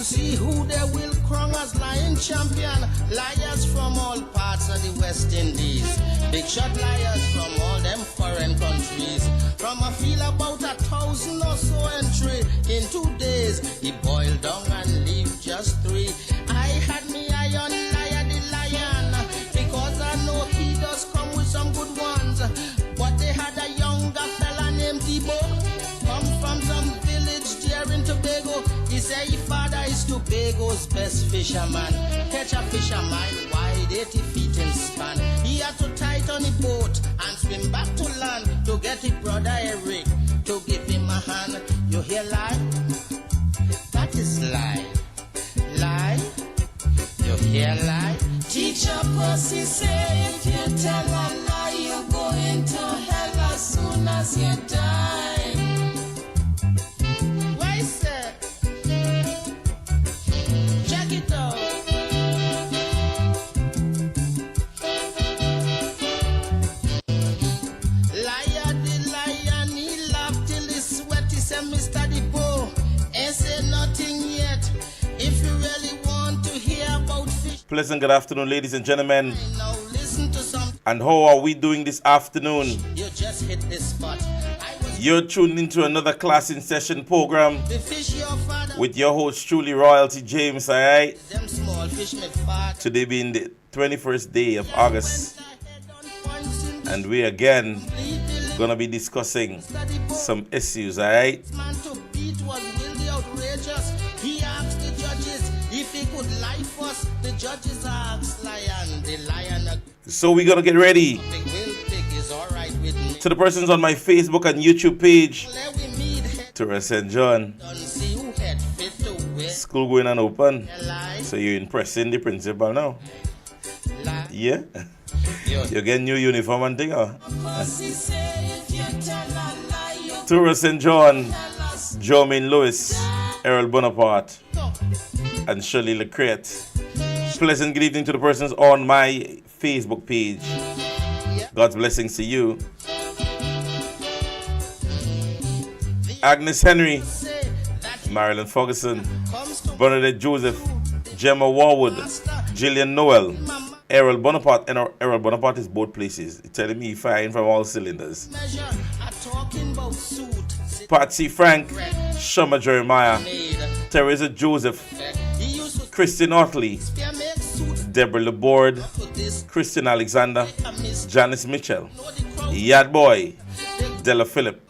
See who they will crown as lion champion. Liars from all parts of the West Indies. Big shot liars from all them foreign countries. From a feel about 1,000 or so entry. In 2 days, he boiled down and leave just 3. I had me eye on Liar the Lion. Because I know he does come with some good ones. But they had a younger fella named Debo. Come from some village there in Tobago. He say his father is Tobago's best fisherman. Catch a fisherman wide 80 feet in span. He had to tighten the boat and swim back to land to get his brother Eric to give him a hand. You hear lie? That is lie. Lie? You hear lie? Teacher Pussy say if you tell a lie you go into hell as soon as you die. Why sir? Check it out. Liar the lion, he laughed till he sweat. He said, Mr. Debo, ain't say nothing yet. If you really want to hear about fish. Pleasant good afternoon, ladies and gentlemen. Now listen to some. And how are we doing this afternoon? You just hit this spot. You're tuned into another class in session program The fish your father. with your host truly Royalty James, alright? Them small fish make fat. Today being the 21st day of August, and we again gonna be discussing some issues, alright? Man to beat was really outrageous. He asked the judges if he could lie first. The judges asked Lion, the lion. So we're gonna get ready. Big will pig is alright with me. To the persons on my Facebook and YouTube page, Let we meet head to St. John, on see who had fit to win. school going on open. Lie, So you're impressing the principal now? lie. Yeah? You You get new uniform and thing, huh? pussy say if you tell a lie you To St. John, tell us. Jermaine Lewis, Errol Bonaparte, and Shirley Lecrete. Pleasant good evening to the persons on my Facebook page. God's blessings to you. Agnes Henry, Say that Marilyn Ferguson, comes to Bernadette Joseph, Gemma Warwood, Gillian Noel, Errol Bonaparte, and Errol Bonaparte is both places. He's telling me he's firing from all cylinders. measure. I talking about suit. Patsy Frank, Shama Jeremiah, Made. Teresa Joseph, He used to Christine Otley, spear make suit Deborah Laborde, to this. Christian Alexander, I miss Janice Mitchell, know the crowd. Yad Boy, Della Phillip,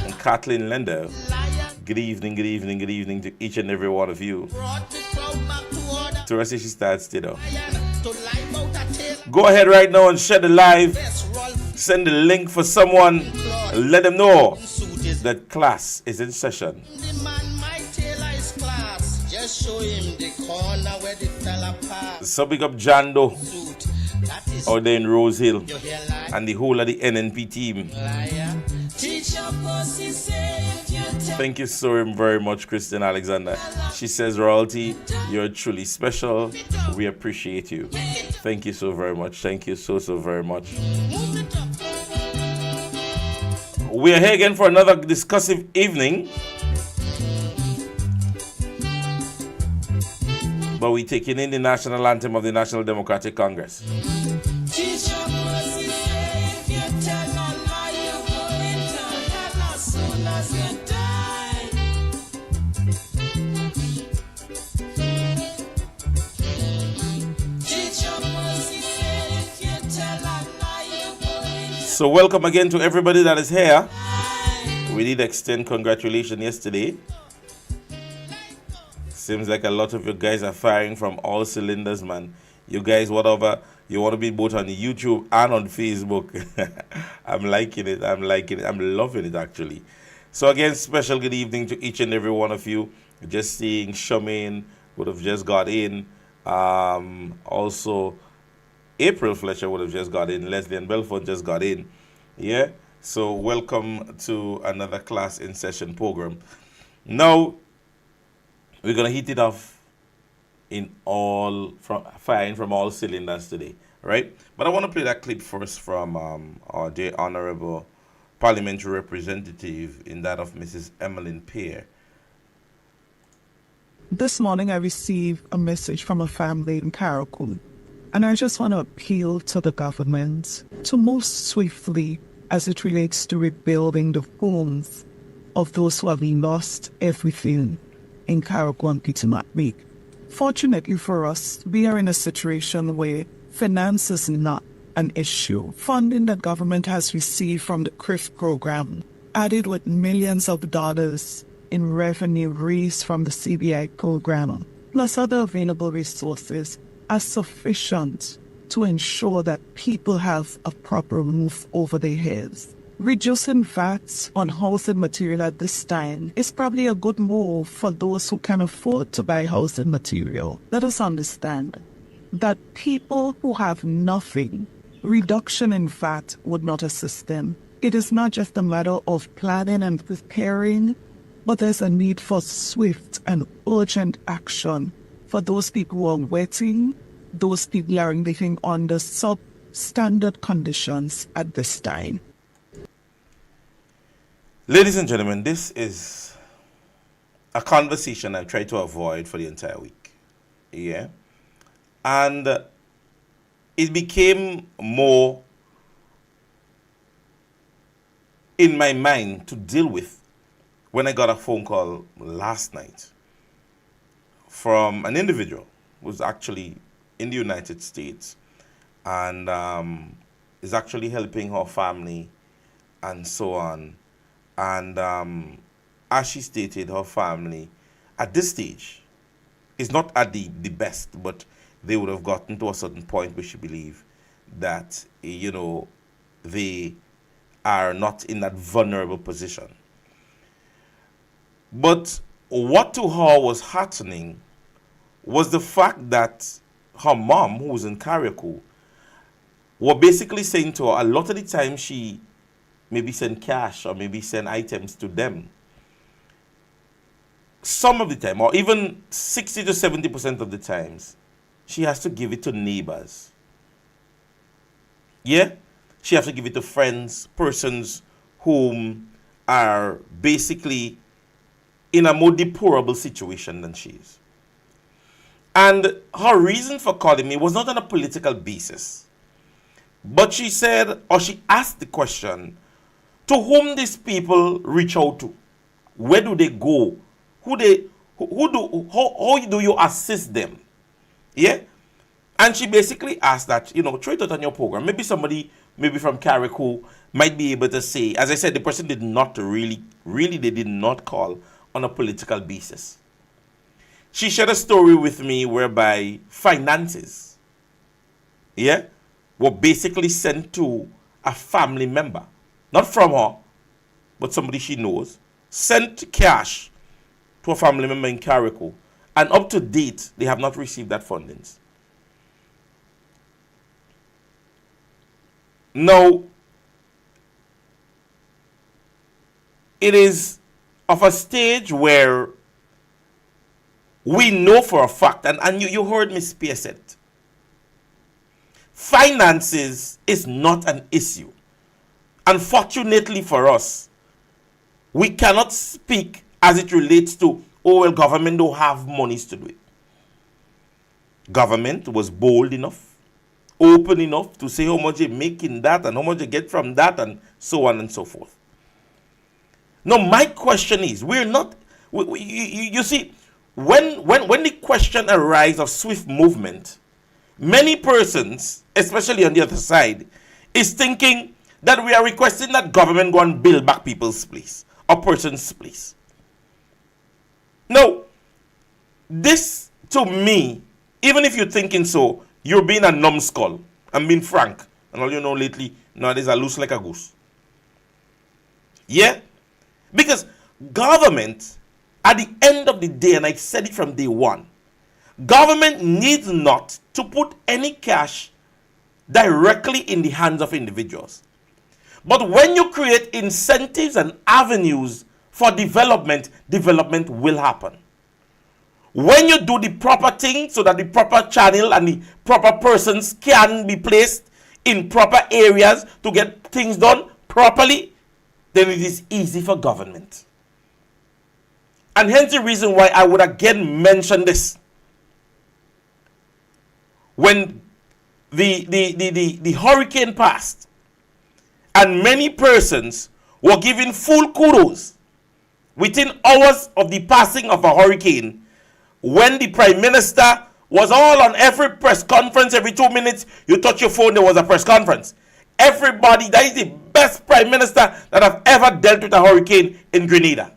and Kathleen Lender. Lion Good evening, good evening, good evening to each and every one of you. brought the crowd back to order. Teresa, she starts still. Lion to lie about a tail. Go ahead right now and share the live. Best Rolf Send the link for someone. Let them know suit is that class is in session. the man my tailor is class. Just show him the corner where the fella pass. So big up Jando Suit. That is out there in Rose Hill you hear lie. and the whole of the NNP team. Liar. Teacher pussy say if you tell Thank you so very much, Christian Alexander. She says, Royalty, you're truly special. We appreciate you. Thank you so very much. Thank you so very much. move it up. We are here again for another discussive evening. But we're taking in the national anthem of the National Democratic Congress. Teacher pussy say if you tell a lie you go into hell as soon as you die. Teacher pussy say if you tell a lie you go into So welcome again to everybody that is here. We did extend congratulations yesterday. Seems like a lot of you guys are firing from all cylinders, man. You guys, whatever You want to be both on YouTube and on Facebook. I'm liking it. I'm liking it. I'm loving it, actually. So again, special good evening to each and every one of you. Just seeing Charmaine would have just got in. Also, April Fletcher would have just got in. Leslie and Belfort just got in. Yeah. So welcome to another class in session program. Now, we're going to hit it off firing from all cylinders today, right? But I want to play that clip first from our dear honorable parliamentary representative, in that of Mrs. Emmeline Pear. This morning I received a message from a family in Carriacou, and I just want to appeal to the government to move swiftly as it relates to rebuilding the homes of those who have lost everything in Carriacou and Peter McBeak. Fortunately for us, we are in a situation where finance is not an issue. Funding that government has received from the CRIF program, added with millions of dollars in revenue raised from the CBI program, plus other available resources, are sufficient to ensure that people have a proper roof over their heads. Reducing VAT on housing material at this time is probably a good move for those who can afford to buy housing material. Let us understand that people who have nothing, reduction in VAT would not assist them. It is not just a matter of planning and preparing, but there's a need for swift and urgent action for those people who are waiting, those people who are living under substandard conditions at this time. Ladies and gentlemen, this is a conversation I tried to avoid for the entire week. Yeah. And it became more in my mind to deal with when I got a phone call last night from an individual who's actually in the United States and is actually helping her family and so on. And as she stated, her family at this stage is not at the best, but they would have gotten to a certain point where she believed that, you know, they are not in that vulnerable position. But what to her was heartening was the fact that her mom, who was in Carriacou, were basically saying to her, a lot of the time she maybe send cash or maybe send items to them. Some of the time, or even 60 to 70% of the times, she has to give it to neighbors. Yeah? She has to give it to friends, persons whom are basically in a more deplorable situation than she is. And her reason for calling me was not on a political basis. But she said, or she asked the question, to whom these people reach out to? Where do they go? How do you assist them? Yeah? And she basically asked that, you know, try it out on your program. Maybe somebody, maybe from Carriacou, might be able to say, as I said, the person did not really, they did not call on a political basis. She shared a story with me whereby finances, yeah, were basically sent to a family member. Not from her, but somebody she knows, sent cash to a family member in Carriacou. And up to date, they have not received that fundings. Now, it is of a stage where we know for a fact, and you heard Ms. Spear said, finances is not an issue. Unfortunately for us, we cannot speak as it relates to, oh, well, government don't have monies to do it. Government was bold enough, open enough to say how much they make in that and how much they get from that and so on and so forth. Now, my question is, we're not, you see, when the question arises of swift movement, many persons, especially on the other side, is thinking that we are requesting that government go and build back people's place or person's place. No, this to me, even if you're thinking so, you're being a numbskull. I'm being frank. And all you know lately, nowadays I loose like a goose. Yeah? Because government, at the end of the day, and I said it from day one, government needs not to put any cash directly in the hands of individuals. But when you create incentives and avenues for development, development will happen. When you do the proper thing so that the proper channel and the proper persons can be placed in proper areas to get things done properly, then it is easy for government. And hence the reason why I would again mention this. When the hurricane passed, and many persons were given full kudos within hours of the passing of a hurricane, when the Prime Minister was all on every press conference, every 2 minutes, you touch your phone, there was a press conference. Everybody, that is the best Prime Minister that have ever dealt with a hurricane in Grenada.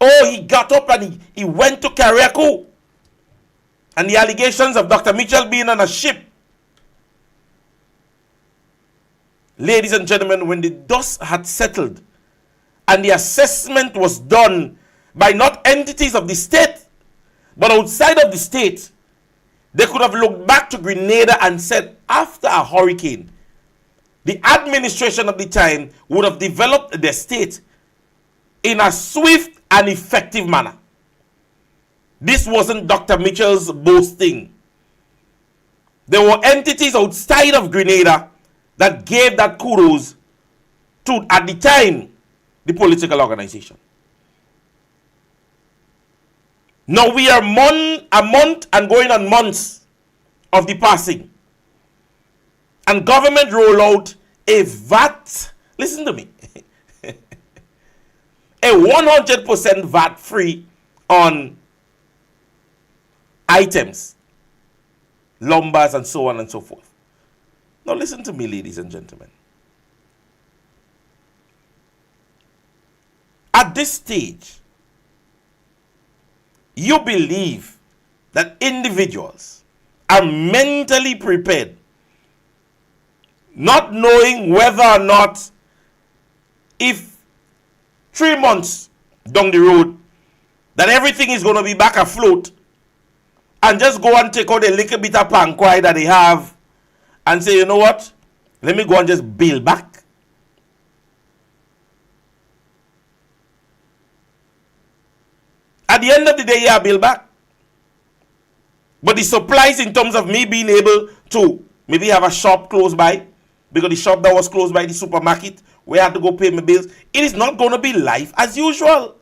Oh, he got up and he went to Carriacou. And the allegations of Dr. Mitchell being on a ship. Ladies and gentlemen, when the dust had settled and the assessment was done by not entities of the state, but outside of the state, they could have looked back to Grenada and said, after a hurricane, the administration of the time would have developed the state in a swift and effective manner. This wasn't Dr. Mitchell's boasting. There were entities outside of Grenada that gave that kudos to, at the time, the political organization. Now we are a month and going on months of the passing. And government roll out a VAT, listen to me, a 100% VAT free on items, lumbers and so on and so forth. Now listen to me, ladies and gentlemen. At this stage, you believe that individuals are mentally prepared, not knowing whether or not, if 3 months down the road, that everything is going to be back afloat, and just go and take out a little bit of panquai that they have and say, you know what, let me go and just build back. At the end of the day, yeah, build back. But the supplies in terms of me being able to maybe have a shop close by, because the shop that was close by the supermarket where I had to go pay my bills, it is not going to be life as usual.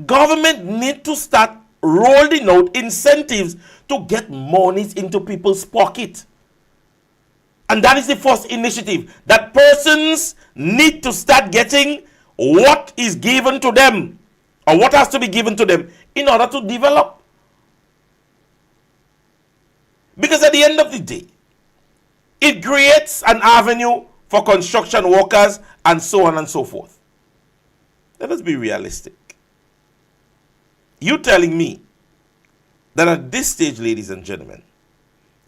Government need to start rolling out incentives to get monies into people's pocket. And that is the first initiative, that persons need to start getting what is given to them, or what has to be given to them in order to develop. Because at the end of the day, it creates an avenue for construction workers and so on and so forth. Let us be realistic. You telling me that at this stage, ladies and gentlemen,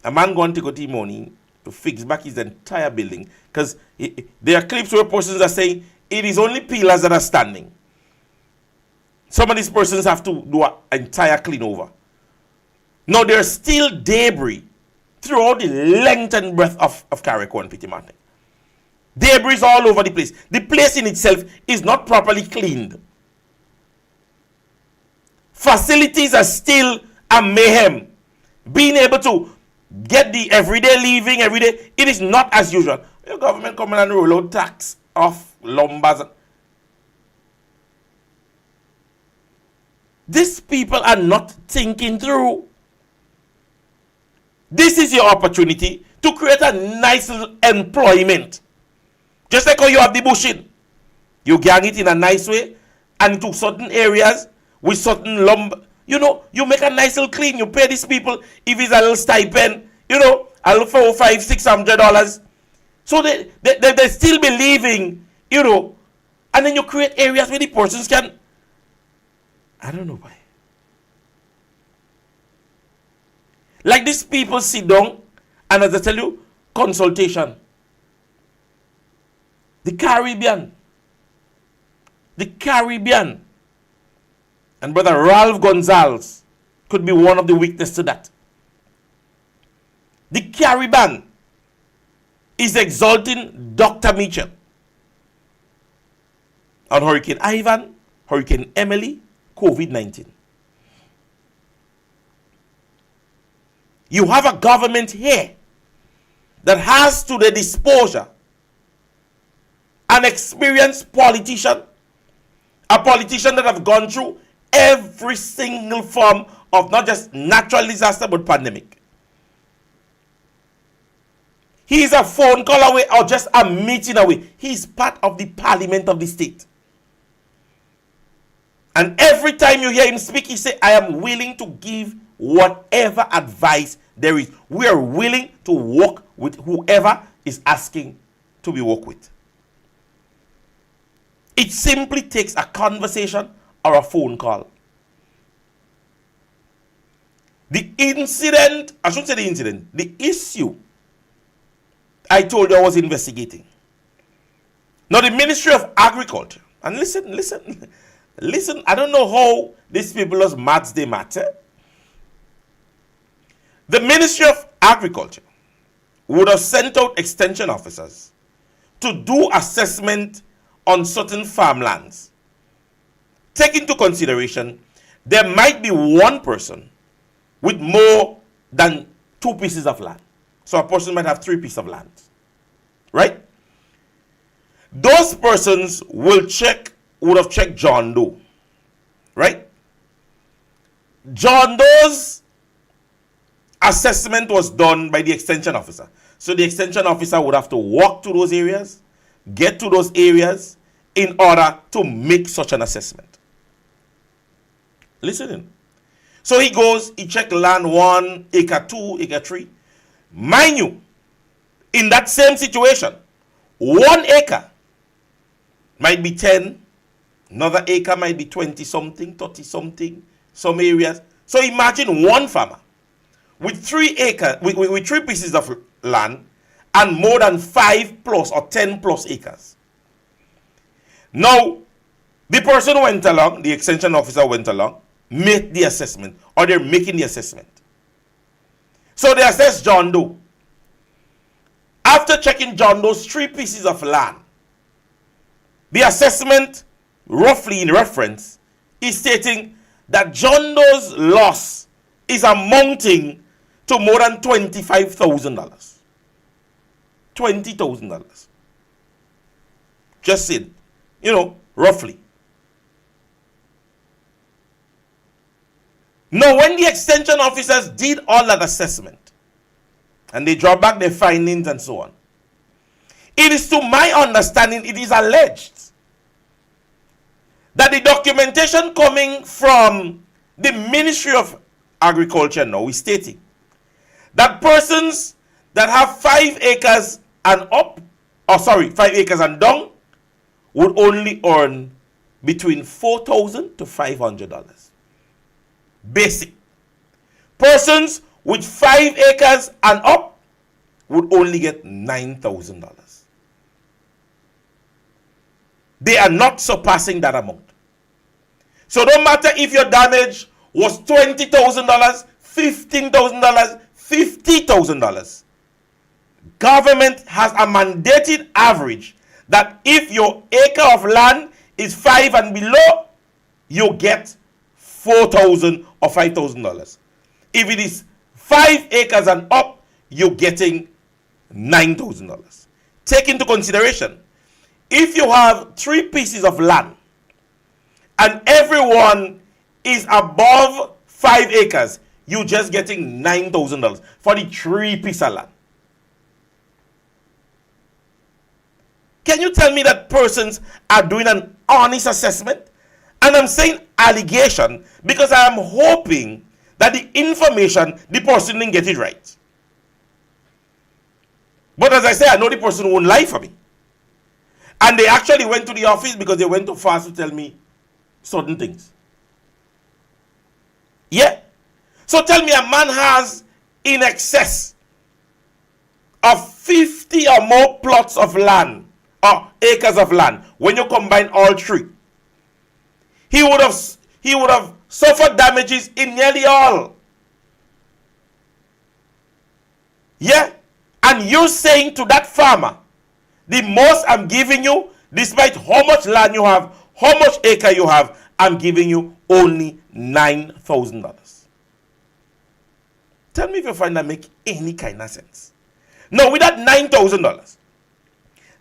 a man going to go to money to fix back his entire building, because there are clips where persons are saying it is only pillars that are standing. Some of these persons have to do an entire clean over. Now there's still debris throughout the length and breadth of Carriacou and Petit Martin. Debris all over the place. The place in itself is not properly cleaned. Facilities are still a mayhem. Being able to get the everyday living every day, it is not as usual. Your government coming and roll out tax off lumbers. These people are not thinking through. This is your opportunity to create a nice little employment. Just like how you have the bushing. You gang it in a nice way, and to certain areas with certain lumber. You know, you make a nice little clean. You pay these people, if it's a little stipend, you know, a little $400, $500, $600. So they still believing, you know, and then you create areas where the persons can, I don't know why. Like these people sit down and, as I tell you, consultation. The Caribbean. The Caribbean. And Brother Ralph Gonzalez could be one of the witnesses to that. The Caribbean is exalting Dr. Mitchell on Hurricane Ivan, Hurricane Emily, COVID-19. You have a government here that has to their disposal an experienced politician, a politician that have gone through every single form of not just natural disaster but pandemic. He is a phone call away or just a meeting away. He is part of the parliament of the state. And every time you hear him speak, he say, I am willing to give whatever advice there is. We are willing to work with whoever is asking to be worked with. It simply takes a conversation or a phone call. The incident, I shouldn't say the incident, the issue I told you I was investigating. Now the Ministry of Agriculture, and listen, I don't know how these people as maths they matter. The Ministry of Agriculture would have sent out extension officers to do assessment on certain farmlands. Take into consideration, there might be one person with more than 2 pieces of land. So a person might have 3 pieces of land. Right? Those persons would have checked John Doe. Right? John Doe's assessment was done by the extension officer. So the extension officer would have to walk to those areas, get to those areas in order to make such an assessment. Listen in. So he goes, he checks land 1, acre 2, acre 3. Mind you, in that same situation, 1 acre might be 10, another acre might be 20 something, 30 something, some areas. So imagine one farmer with 3 acres, with 3 pieces of land and more than 5 plus or 10 plus acres. Now, the person went along, the extension officer went along, made the assessment, or they're making the assessment. So they assess John Doe. After checking John Doe's 3 pieces of land, the assessment, roughly in reference, is stating that John Doe's loss is amounting to more than $25,000. $20,000. Just in, roughly. Now, when the extension officers did all that assessment, and they draw back their findings and so on, it is to my understanding, it is alleged that the documentation coming from the Ministry of Agriculture now is stating that persons that have 5 acres and up, 5 acres and down, would only earn between $4,000 to $500. Basic. Persons with 5 acres and up would only get $9,000. They are not surpassing that amount. So no matter if your damage was $20,000, $15,000, $50,000, government has a mandated average that if your acre of land is 5 and below, you get $4,000 or $5,000. If it is 5 acres and up, you're getting $9,000. Take into consideration, if you have 3 pieces of land and everyone is above 5 acres, you're just getting $9,000 for the 3 pieces of land. Can you tell me that persons are doing an honest assessment? And I'm saying allegation because I am hoping that the information, the person didn't get it right. But as I say, I know the person won't lie for me. And they actually went to the office because they went too fast to tell me certain things. Yeah. So tell me, a man has in excess of 50 or more plots of land or acres of land, when you combine all three, he would have suffered damages in nearly all. Yeah? And you're saying to that farmer, the most I'm giving you, despite how much land you have, how much acre you have, I'm giving you only $9,000. Tell me if you find that make any kind of sense. Now, with that $9,000,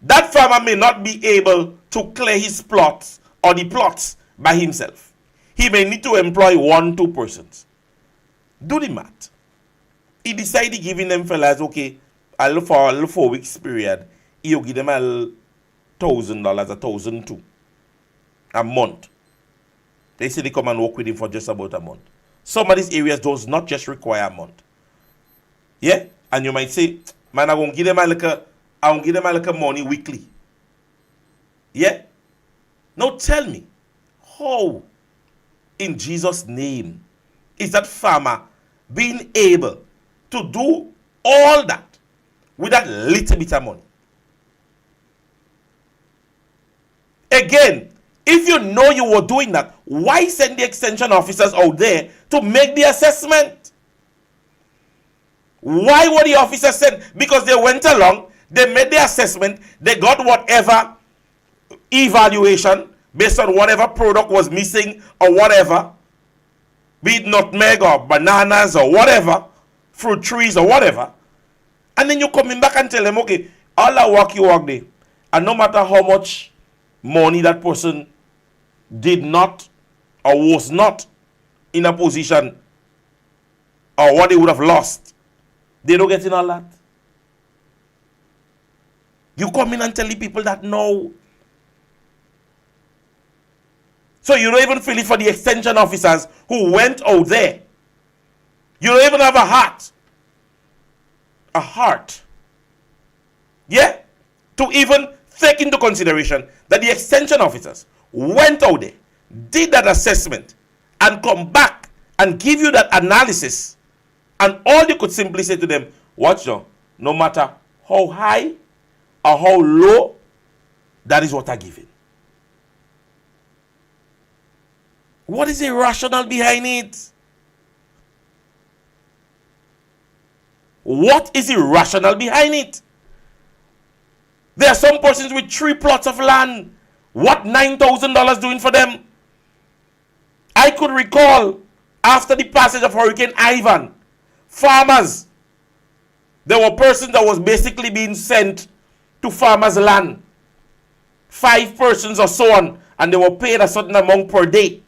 that farmer may not be able to clear his plots or the plots by himself. He may need to employ 1-2 persons. Do the math. He decided giving them fellas, okay, for a 4 weeks period, he'll give them $1,000, $1,200 a month. They say they come and work with him for just about a month. Some of these areas does not just require a month. Yeah? And you might say, man, I'm going to give them a little money weekly. Yeah? Now tell me, how in Jesus' name is that farmer being able to do all that with that little bit of money? Again, if you know you were doing that, why send the extension officers out there to make the assessment? Why were the officers sent? Because they went along, they made the assessment, they got whatever evaluation based on whatever product was missing or whatever, be it nutmeg or bananas or whatever, fruit trees or whatever, and then you coming back and tell them, okay, all that work you work there, and no matter how much money that person did not or was not in a position or what they would have lost, they don't get in all that. You come in and tell the people that no. So you don't even feel it for the extension officers who went out there. You don't even have a heart. A heart. Yeah? To even take into consideration that the extension officers went out there, did that assessment, and come back and give you that analysis. And all you could simply say to them, watch now, no matter how high or how low, that is what I give it. What is the rationale behind it? What is the rationale behind it? There are some persons with 3 plots of land. What $9,000 doing for them? I could recall after the passage of Hurricane Ivan, farmers, there were persons that was basically being sent to farmers' land. 5 persons or so on, and they were paid a certain amount per day.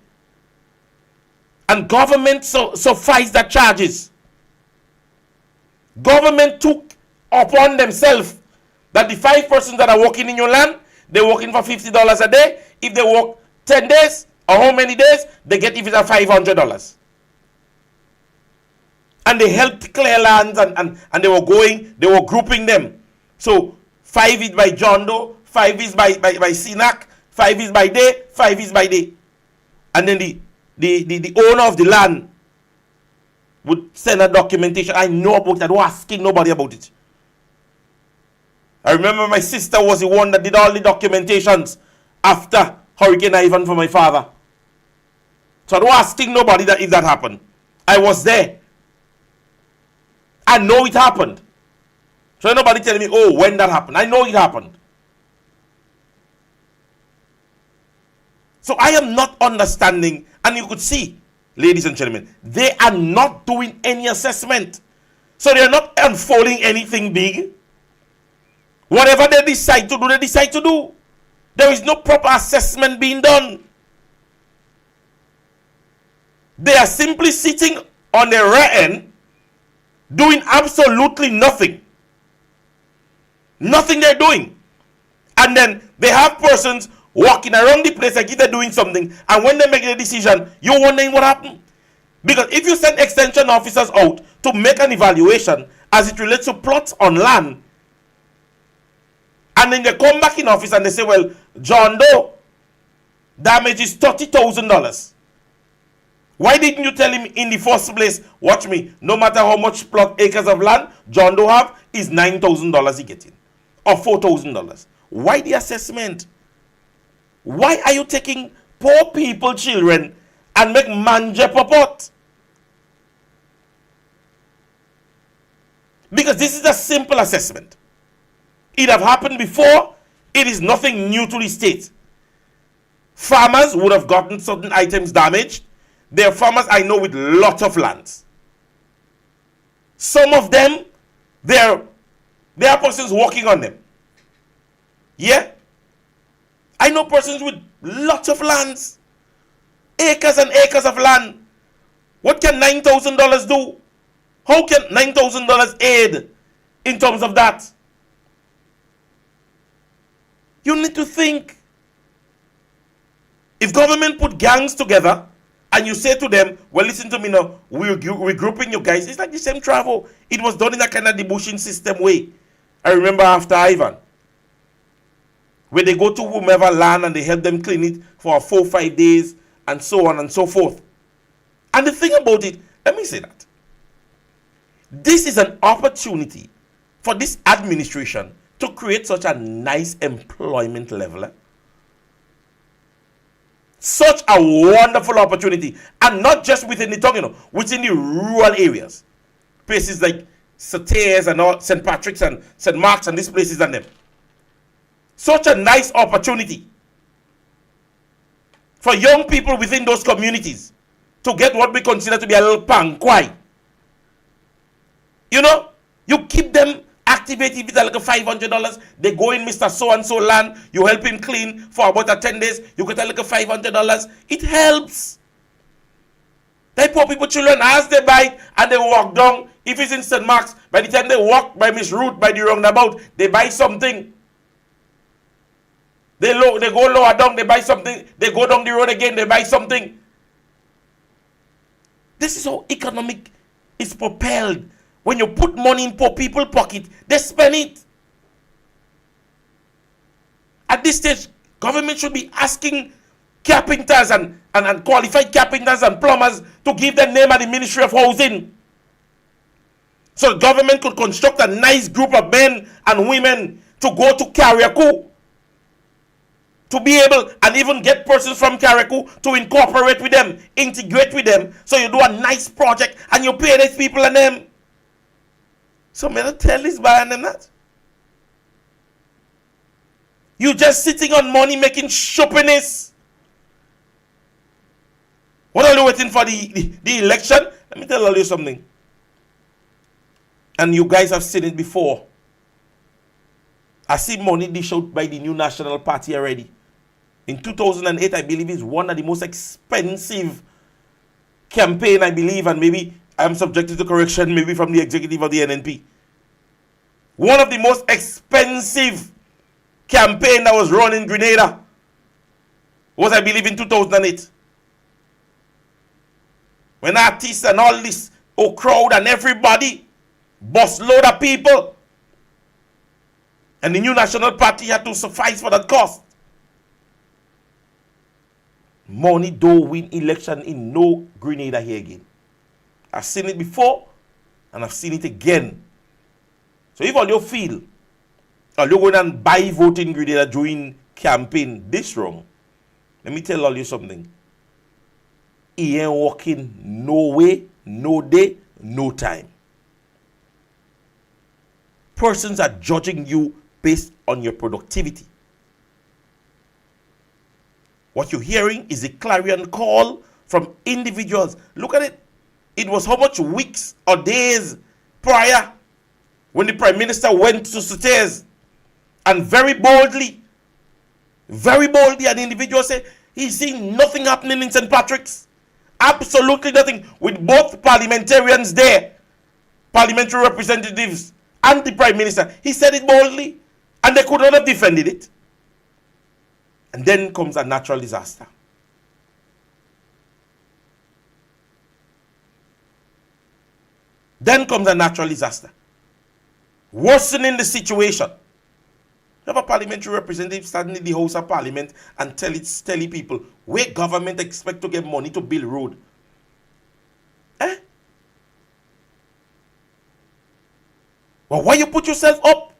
And government sufficed the charges. Government took upon themselves that the 5 persons that are working in your land, they're working for $50 a day. If they work 10 days or how many days, they get if it's $500. And they helped clear lands and they were grouping them. So 5 is by John Doe, 5 is by Sinak, 5 is by day, 5 is by day. And then the owner of the land would send a documentation. I know about it. I don't asking nobody about it. I remember my sister was the one that did all the documentations after Hurricane Ivan for my father. So I don't asking nobody that if that happened. I was there. I know it happened. So nobody telling me, oh, when that happened. I know it happened. So I am not understanding, and you could see, ladies and gentlemen, they are not doing any assessment. So they are not unfolding anything big. Whatever they decide to do, they decide to do. There is no proper assessment being done. They are simply sitting on the rear end, doing absolutely nothing. Nothing they're doing. And then they have persons walking around the place like if they're doing something, and when they make the decision, you're wondering what happened. Because if you send extension officers out to make an evaluation as it relates to plots on land, and then they come back in office and they say, well, John Doe, damage is $30,000. Why didn't you tell him in the first place, watch me, no matter how much plot acres of land John Doe have, is $9,000 he getting, or $4,000. Why the assessment? Why are you taking poor people, children, and make manje popot? Because this is a simple assessment. It have happened before. It is nothing new to the state. Farmers would have gotten certain items damaged. There are farmers I know with lots of lands. Some of them, there are persons working on them. Yeah? I know persons with lots of lands. Acres and acres of land. What can $9,000 do? How can $9,000 aid in terms of that? You need to think. If government put gangs together and you say to them, well, listen to me now, we're grouping you guys. It's like the same travel. It was done in a kind of debushing system way. I remember after Ivan, where they go to whomever land and they help them clean it for 4 or 5 days and so on and so forth. And the thing about it, let me say that. This is an opportunity for this administration to create such a nice employment level. Such a wonderful opportunity. And not just within the town, within the rural areas. Places like St. and all, St. Patrick's and St. Mark's and these places and them. Such a nice opportunity for young people within those communities to get what we consider to be a little pankwai. You keep them activated with a little $500. They go in Mr. So-and-so land. You help him clean for about 10 days. You get a little $500. It helps. They poor people children, as they buy and they walk down, if it's in St. Mark's, by the time they walk by Miss Route, by the roundabout, they buy something. They go lower down, they buy something. They go down the road again, they buy something. This is how economic is propelled. When you put money in poor people's pocket, they spend it. At this stage, government should be asking carpenters and qualified carpenters and plumbers to give their name at the Ministry of Housing. So the government could construct a nice group of men and women to go to Carriacou, to be able and even get persons from Carriacou to incorporate with them, integrate with them. So you do a nice project and you pay these people and them. So may I tell this by and that? You just sitting on money making shoppiness. What are you waiting for the election? Let me tell you something. And you guys have seen it before. I see money dished out by the new National Party already. In 2008, I believe it's one of the most expensive campaign, I believe, and maybe I'm subjected to correction, maybe from the executive of the NNP. One of the most expensive campaign that was run in Grenada was, I believe, in 2008. When artists and all this crowd and everybody, bus load of people, and the new National Party had to suffice for that cost. Money don't win election in no Grenada here again. I've seen it before, and I've seen it again. So if all you feel, or you go and buy vote in Grenada during campaign this wrong, let me tell all you something. He ain't working no way, no day, no time. Persons are judging you based on your productivity. What you're hearing is a clarion call from individuals. Look at it. It was how much weeks or days prior when the Prime Minister went to St. and very boldly, an individual said, he's seeing nothing happening in St. Patrick's. Absolutely nothing. With both parliamentarians there, parliamentary representatives and the Prime Minister. He said it boldly, and they could not have defended it. And then comes a natural disaster. Worsening the situation. You have a parliamentary representative standing in the House of Parliament and tell people where government expect to get money to build road. Well, why you put yourself up?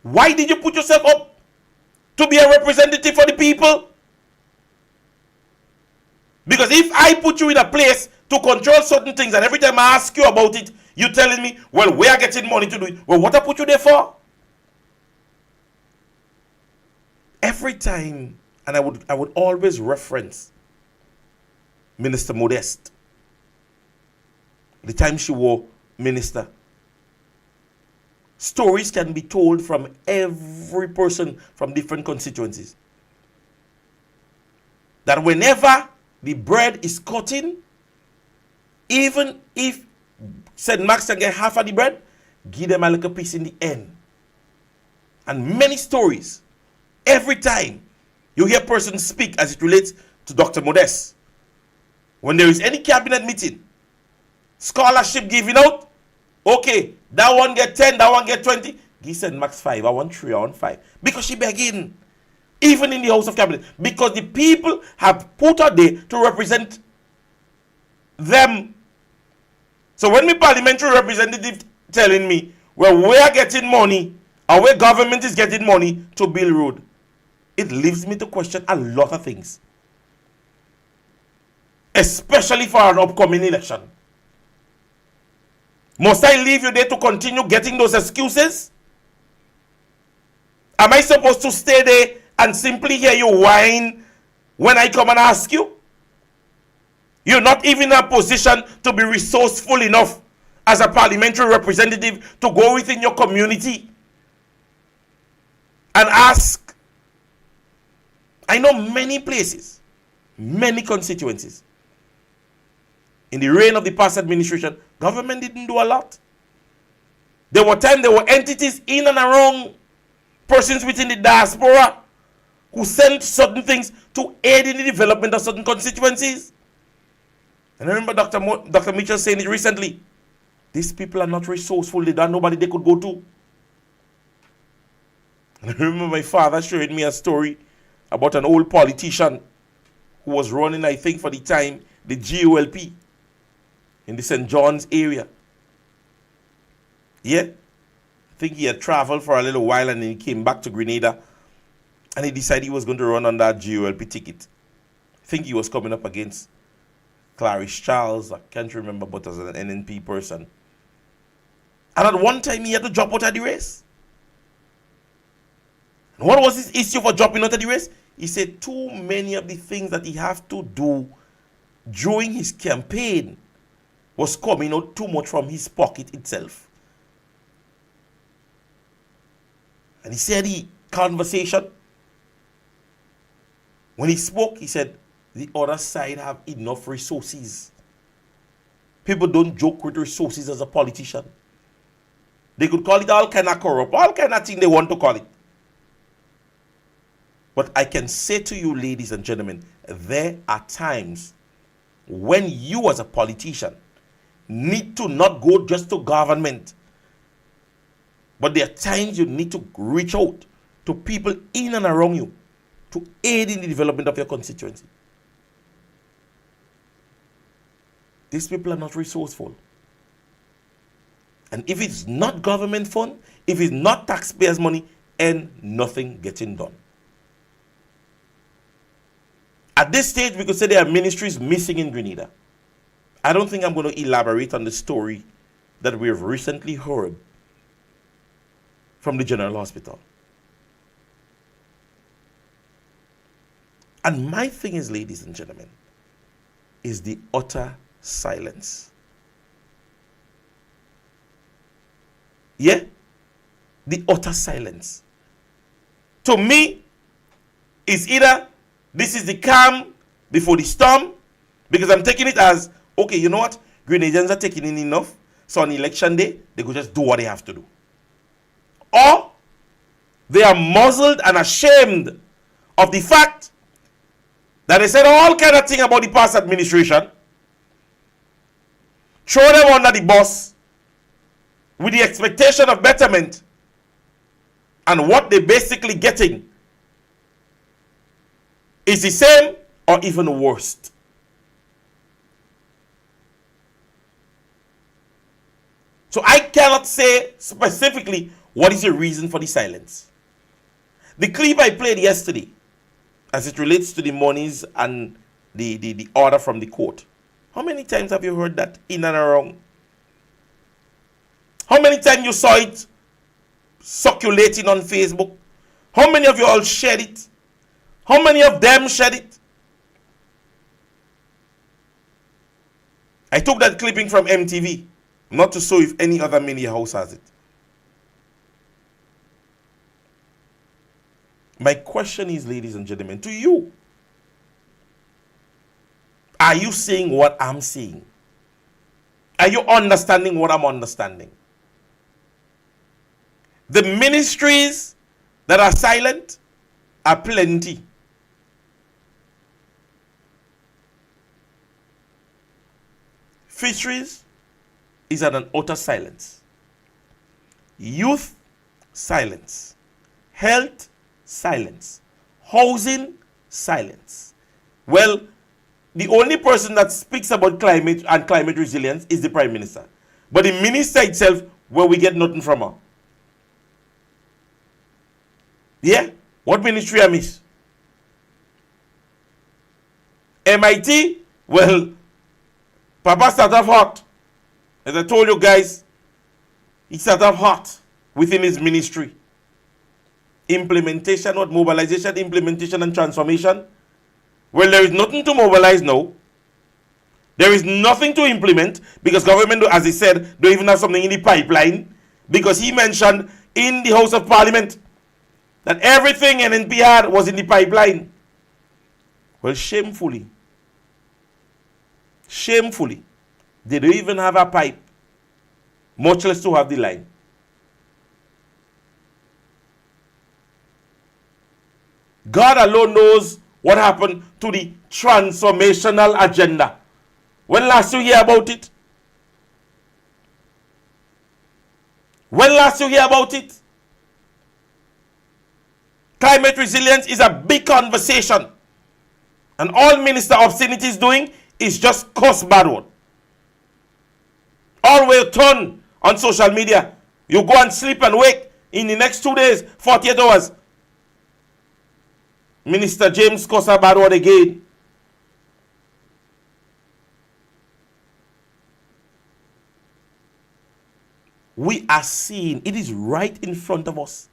Why did you put yourself up? To be a representative for the people? Because if I put you in a place to control certain things, and every time I ask you about it, you're telling me, well, we are getting money to do it. Well, what I put you there for? Every time, and I would always reference Minister Modeste. The time she was minister. Stories can be told from every person from different constituencies. That whenever the bread is cutting, even if St. Max can get half of the bread, give them a little piece in the end. And many stories, every time you hear persons speak as it relates to Dr. Modeste, when there is any cabinet meeting, scholarship giving out, okay, that one get 10, that one get 20, give St. Max 5, I want 3, I want 5. Because she begging, even in the House of Cabinet, because the people have put her there to represent them. So when my parliamentary representative telling me, well, we are getting money, or where government is getting money to build road, it leaves me to question a lot of things. Especially for an upcoming election. Must I leave you there to continue getting those excuses? Am I supposed to stay there and simply hear you whine when I come and ask you? You're not even in a position to be resourceful enough as a parliamentary representative to go within your community and ask. I know many places, many constituencies. In the reign of the past administration, government didn't do a lot. There were times there were entities in and around persons within the diaspora who sent certain things to aid in the development of certain constituencies. And I remember Dr. Mitchell saying it recently. These people are not resourceful. They don't know nobody they could go to. And I remember my father showing me a story about an old politician who was running, I think, for the time, the GOLP in the St. John's area. Yeah. I think he had traveled for a little while and then he came back to Grenada and he decided he was going to run on that GOLP ticket. I think he was coming up against Clarice Charles, I can't remember, but as an NNP person. And at one time he had to drop out of the race. And what was his issue for dropping out of the race? He said too many of the things that he have to do during his campaign was coming out too much from his pocket itself. And he said the conversation, when he spoke, he said, the other side have enough resources. People don't joke with resources as a politician. They could call it all kind of corrupt, all kind of thing they want to call it. But I can say to you, ladies and gentlemen, there are times when you as a politician need to not go just to government, but there are times you need to reach out to people in and around you to aid in the development of your constituency. These people are not resourceful. And if it's not government fund, if it's not taxpayers' money, and nothing getting done. At this stage, we could say there are ministries missing in Grenada. I don't think I'm going to elaborate on the story that we have recently heard from the General Hospital. And my thing is, ladies and gentlemen, is the utter silence. Yeah? The utter silence. To me, it's either this is the calm before the storm, because I'm taking it as, okay, you know what? Grenadians are taking in enough, so on election day, they could just do what they have to do. Or they are muzzled and ashamed of the fact that they said all kind of thing about the past administration, throw them under the bus with the expectation of betterment, and what they're basically getting is the same or even worse. So I cannot say specifically what is the reason for the silence. The clip I played yesterday, as it relates to the monies and the order from the court, how many times have you heard that in and around? How many times you saw it circulating on Facebook? How many of you all shared it? How many of them shared it? I took that clipping from MTV, not to show if any other media house has it. My question is, ladies and gentlemen, to you, are you seeing what I'm seeing? Are you understanding what I'm understanding? The ministries that are silent are plenty. Fisheries is at an utter silence. Youth, silence. Health, silence. Housing, silence. Well, the only person that speaks about climate and climate resilience is the Prime Minister. But the minister itself, well, we get nothing from her. Yeah? What ministry I miss? MIT? Well, Papa started off hot. As I told you guys, he started off hot within his ministry. Implementation, what? Mobilization, implementation, and transformation. Well, there is nothing to mobilize now. There is nothing to implement because government, as he said, don't even have something in the pipeline because he mentioned in the House of Parliament that everything NNP had was in the pipeline. Well, shamefully, they don't even have a pipe, much less to have the line. God alone knows what happened to the transformational agenda. When last you hear about it? When last you hear about it? Climate resilience is a big conversation. And all Minister Obscenity is doing is just cuss bad word. All way turn on social media. You go and sleep and wake in the next 2 days, 48 hours. Minister James cuss a bad word again. We are seeing, it is right in front of us.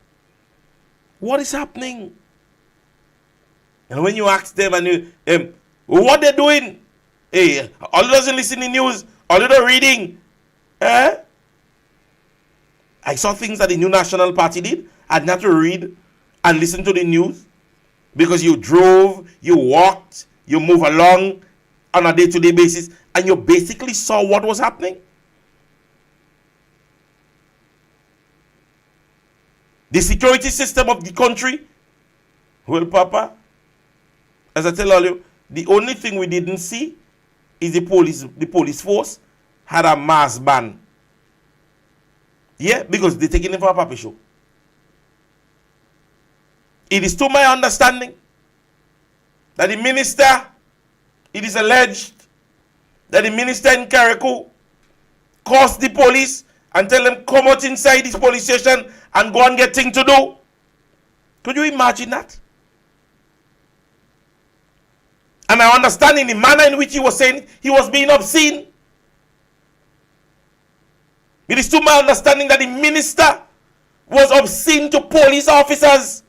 What is happening? And when you ask them and what they're doing, hey, all doesn't listen to news, all they're reading. I saw things that the New National Party did. I had not to read and listen to the news because you drove, you walked, you move along on a day-to-day basis, and you basically saw what was happening. The security system of the country, well, Papa, as I tell all you, the only thing we didn't see is the police force had a mass ban. Yeah, because they're taking it for a puppy show. It is to my understanding that the minister, it is alleged that the minister in Carriacou caused the police and tell them come out inside this police station and go and get things to do. Could you imagine that? And I understand in the manner in which he was saying he was being obscene. It is to my understanding that the minister was obscene to police officers,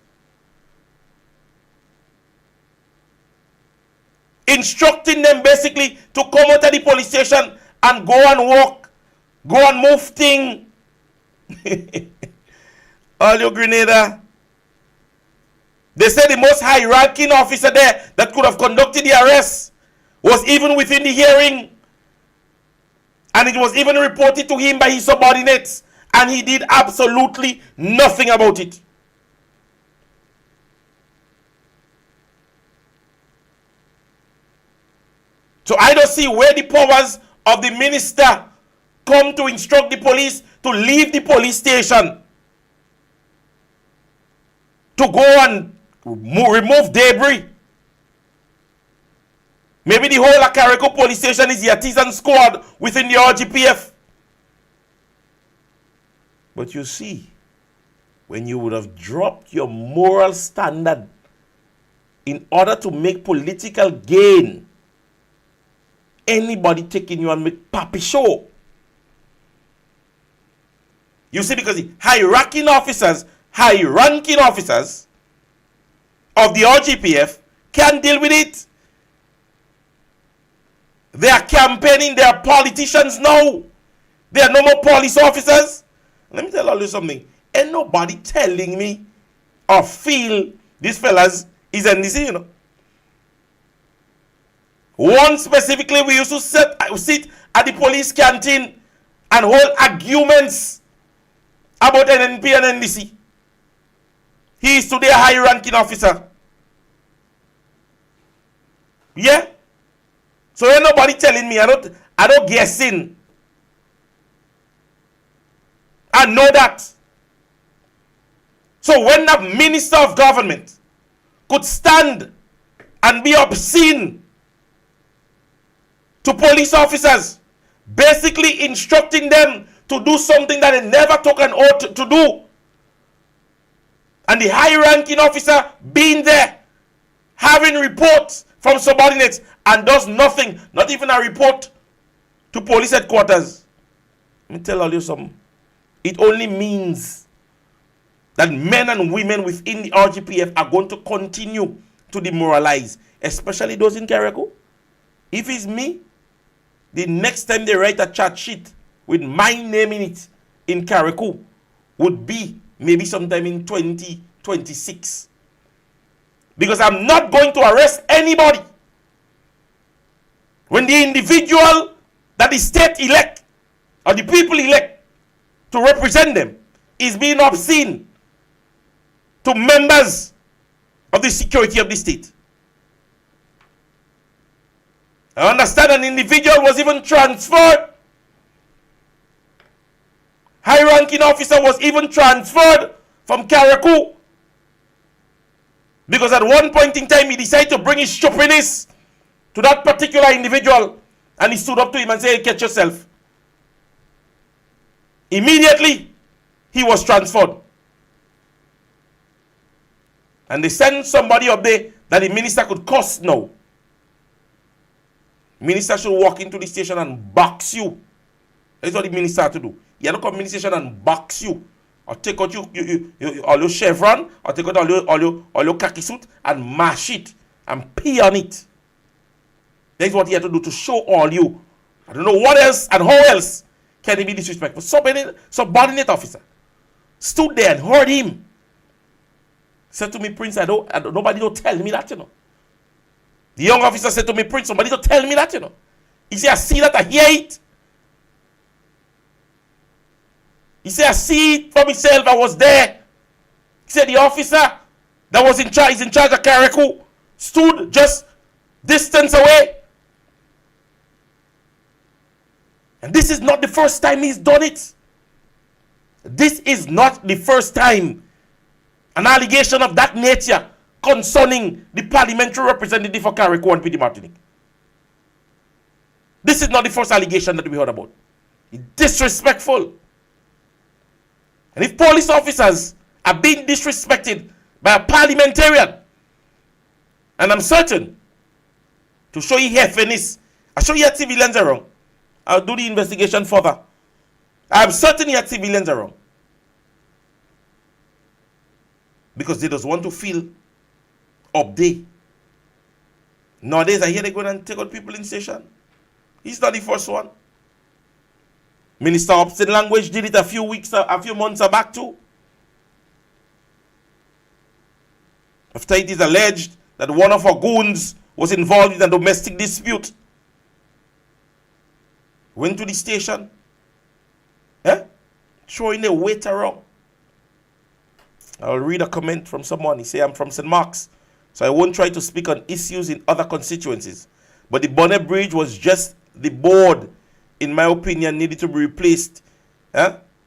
instructing them basically to come out of the police station and go and walk, go and move things. All you Grenada. They said the most high-ranking officer there that could have conducted the arrest was even within the hearing. And it was even reported to him by his subordinates. And he did absolutely nothing about it. So I don't see where the powers of the minister come to instruct the police to leave the police station, to go and remove debris. Maybe the whole of Carriacou police station is the artisan squad within the RGPF. But you see, when you would have dropped your moral standard in order to make political gain, anybody taking you and make papi show. You see, because the high-ranking officers of the RGPF can't deal with it. They are campaigning, they are politicians now. They are no more police officers. Let me tell all you something. Ain't nobody telling me or feel these fellas is NDC, you know. One specifically, we used to sit at the police canteen and hold arguments about NNP and NDC. He is today a high-ranking officer. Yeah? So ain't nobody telling me, I don't guessing. I know that. So when the minister of government could stand and be obscene to police officers, basically instructing them to do something that they never took an oath to do, and the high-ranking officer being there, having reports from subordinates, and does nothing, not even a report to police headquarters. Let me tell all you something. It only means that men and women within the RGPF are going to continue to demoralize, especially those in Carriacou. If it's me, the next time they write a chat sheet with my name in it in Carriacou would be maybe sometime in 2026. Because I'm not going to arrest anybody when the individual that the state elect or the people elect to represent them is being obscene to members of the security of the state. I understand an individual was even transferred. High-ranking officer was even transferred from Carriacou because at one point in time he decided to bring his stupidness to that particular individual, and he stood up to him and said, "Hey, catch yourself." Immediately he was transferred, and they sent somebody up there that the minister could cuss now. Minister should walk into the station and box you. That's what the minister had to do. He had to come to the station and box you, or take out all your chevron, or take out all your khaki suit and mash it and pee on it. That's what he had to do to show all you. I don't know what else and how else can he be disrespectful. Subordinate officer stood there and heard him. Said to me, "Prince, nobody don't tell me that, you know." The young officer said to me, "Prince, somebody don't tell me that, you know." He said, "I see that, I hear it." He said, "I see it for myself, I was there." He said, "The officer that was in charge of Carriacou stood just distance away. And this is not the first time he's done it. This is not the first time an allegation of that nature concerning the parliamentary representative for Carriacou and PD Martinique. This is not the first allegation that we heard about. It's disrespectful. And if police officers are being disrespected by a parliamentarian, and I'm certain, to show you here fairness, I show you had civilians around. I'll do the investigation further. I'm certain you had civilians around. Because they just want to feel up there. Nowadays, I hear they go and take out people in station. He's not the first one. Minister of Obscene Language did it a few months back too. After it is alleged that one of our goons was involved in a domestic dispute. Went to the station. Throwing their weight around. I'll read a comment from someone. He say, "I'm from St. Mark's, so I won't try to speak on issues in other constituencies. But the Bonnet Bridge was just the board, in my opinion, needed to be replaced.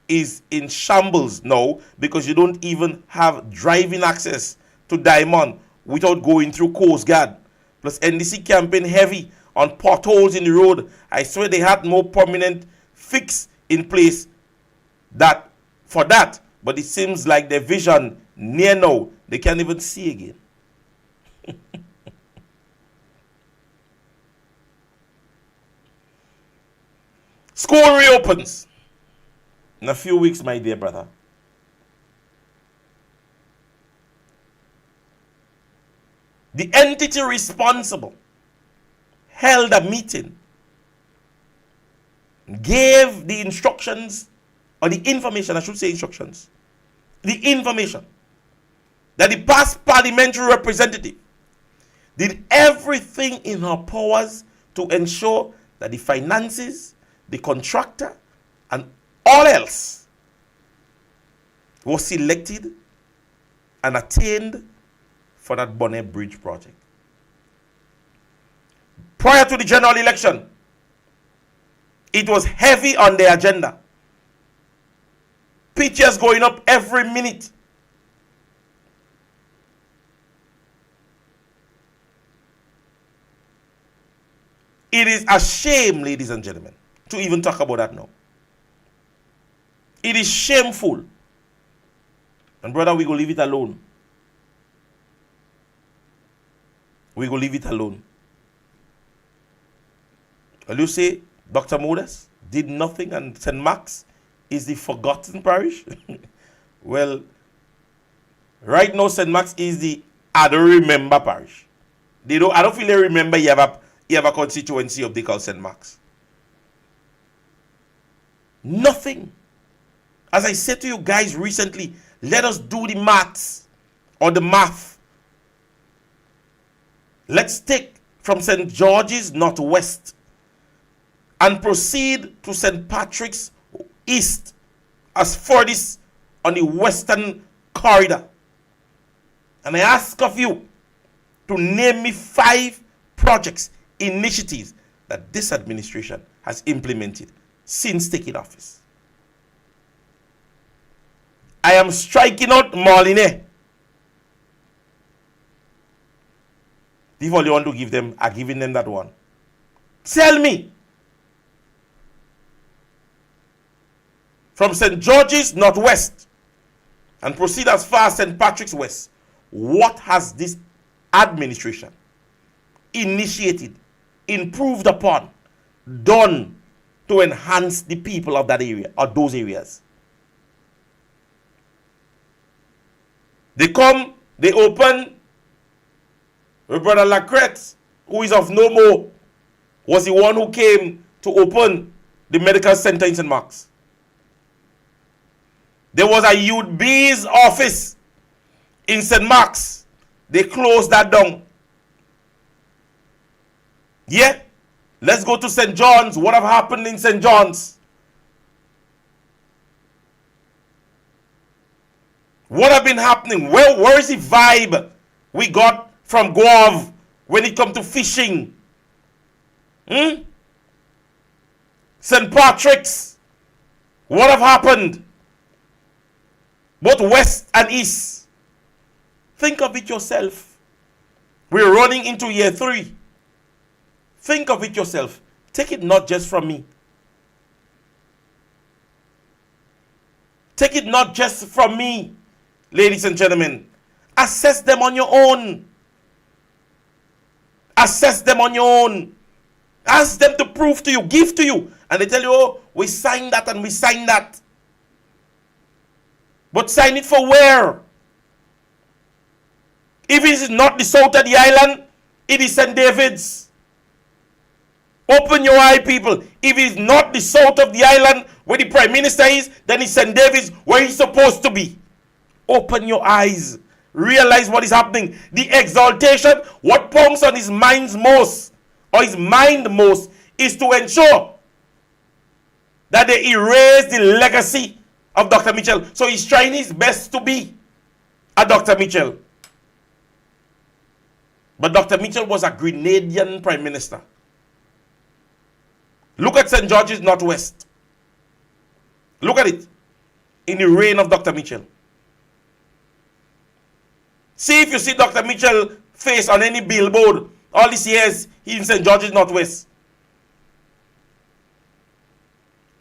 Is in shambles now because you don't even have driving access to Diamond without going through Coast Guard. Plus NDC campaign heavy on potholes in the road. I swear they had more permanent fix in place that for that, but it seems like their vision near now, they can't even see again. School reopens in a few weeks, my dear brother. The entity responsible held a meeting, gave the instructions, or the information, I should say instructions, the information that the past parliamentary representative did everything in her powers to ensure that the finances, the contractor, and all else was selected and attained for that Bonnet Bridge project. Prior to the general election, it was heavy on the agenda. Pictures going up every minute. It is a shame, ladies and gentlemen, to even talk about that now. It is shameful. And brother, we go leave it alone. We go leave it alone. Will you say Dr. Modest did nothing and St. Mark's is the forgotten parish? Well, right now St. Mark's is the I don't remember parish. I don't feel they remember you have a constituency of they call St. Mark's. Nothing. As I said to you guys recently, let us do the maths or the math. Let's take from St. George's Northwest and proceed to St. Patrick's East as furthest on the western corridor. And I ask of you to name me 5 projects, initiatives that this administration has implemented since taking office. I am striking out Moline. If all you want to give them, are giving them that one. Tell me. From St. George's Northwest and proceed as far as St. Patrick's West, what has this administration initiated, improved upon, done to enhance the people of that area or those areas? They come, they open. My brother Lacrette, who is of no more, was the one who came to open the medical center in St. Mark's. There was a Youth B's office in St. Mark's. They closed that down. Yeah, let's go to St. John's. What have happened in St. John's? What have been happening? Where is the vibe we got from Guave when it comes to fishing? St. Patrick's, what have happened? Both west and east. Think of it yourself. We're running into year 3. Think of it yourself. Take it not just from me. Take it not just from me, ladies and gentlemen. Assess them on your own. Assess them on your own. Ask them to prove to you, give to you. And they tell you, oh, we signed that and we signed that. But sign it for where? If it is not the south of the island, it is St. David's. Open your eye, people. If it is not the south of the island where the Prime Minister is, then it's St. David's where he's supposed to be. Open your eyes. Realize what is happening. The exaltation, what pumps on his mind most, is to ensure that they erase the legacy of Dr. Mitchell. So he's trying his best to be a Dr. Mitchell. But Dr. Mitchell was a Grenadian Prime Minister. Look at St. George's Northwest. Look at it. In the reign of Dr. Mitchell. See if you see Dr. Mitchell face on any billboard all these years in St. George's Northwest.